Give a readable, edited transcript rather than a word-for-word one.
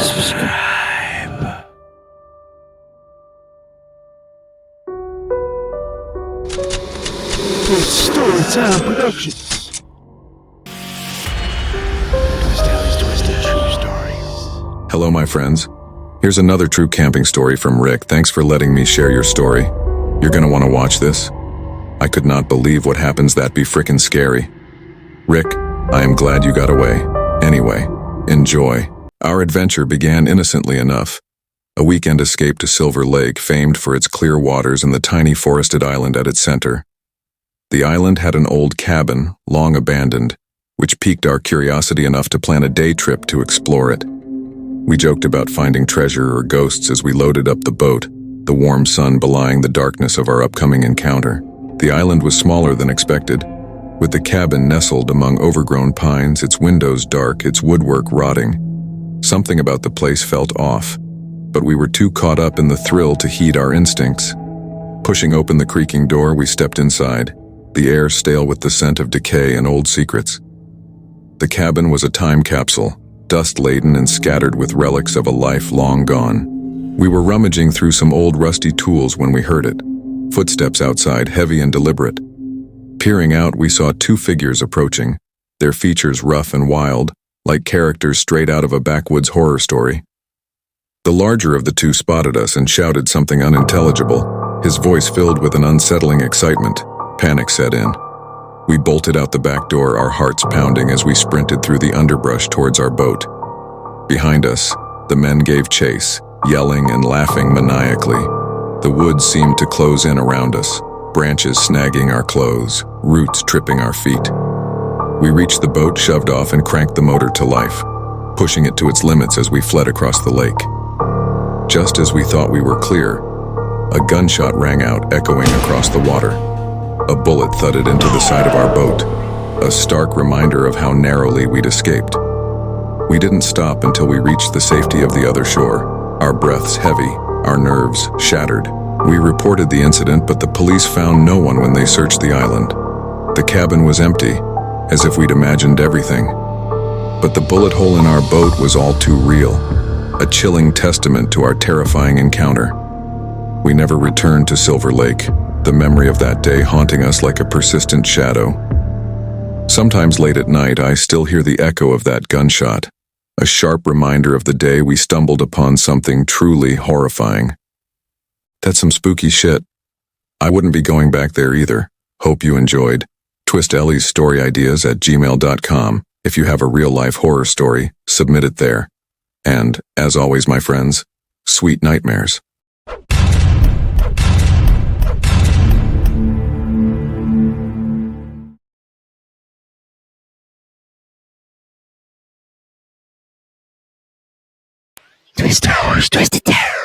subscribe. It's Storytime Productions. Twistelly's Twisted True Stories. Hello, my friends. Here's another true camping story from Rick. Thanks for letting me share your story. You're gonna want to watch this. I could not believe what happens. That'd be frickin' scary. Rick, I am glad you got away. Anyway, enjoy. Our adventure began innocently enough. A weekend escape to Silver Lake, famed for its clear waters and the tiny forested island at its center. The island had an old cabin, long abandoned, which piqued our curiosity enough to plan a day trip to explore it. We joked about finding treasure or ghosts as we loaded up the boat, the warm sun belying the darkness of our upcoming encounter. The island was smaller than expected, with the cabin nestled among overgrown pines, its windows dark, its woodwork rotting. Something about the place felt off, but we were too caught up in the thrill to heed our instincts. Pushing open the creaking door, we stepped inside, the air stale with the scent of decay and old secrets. The cabin was a time capsule, dust-laden and scattered with relics of a life long gone. We were rummaging through some old rusty tools when we heard it. Footsteps outside, heavy and deliberate. Peering out, we saw two figures approaching, their features rough and wild, like characters straight out of a backwoods horror story. The larger of the two spotted us and shouted something unintelligible, his voice filled with an unsettling excitement. Panic set in. We bolted out the back door, our hearts pounding as we sprinted through the underbrush towards our boat. Behind us, the men gave chase, yelling and laughing maniacally. The woods seemed to close in around us, branches snagging our clothes, roots tripping our feet. We reached the boat, shoved off, and cranked the motor to life, pushing it to its limits as we fled across the lake. Just as we thought we were clear, a gunshot rang out, echoing across the water. A bullet thudded into the side of our boat, a stark reminder of how narrowly we'd escaped. We didn't stop until we reached the safety of the other shore, our breaths heavy, our nerves shattered. We reported the incident, but the police found no one when they searched the island. The cabin was empty, as if we'd imagined everything. But the bullet hole in our boat was all too real, a chilling testament to our terrifying encounter. We never returned to Silver Lake, the memory of that day haunting us like a persistent shadow. Sometimes late at night, I still hear the echo of that gunshot, a sharp reminder of the day we stumbled upon something truly horrifying. That's some spooky shit. I wouldn't be going back there either. Hope you enjoyed. Twistelly's story ideas at gmail.com. If you have a real-life horror story, submit it there. And, as always, my friends, sweet nightmares. Twistelly's Twisted Terror.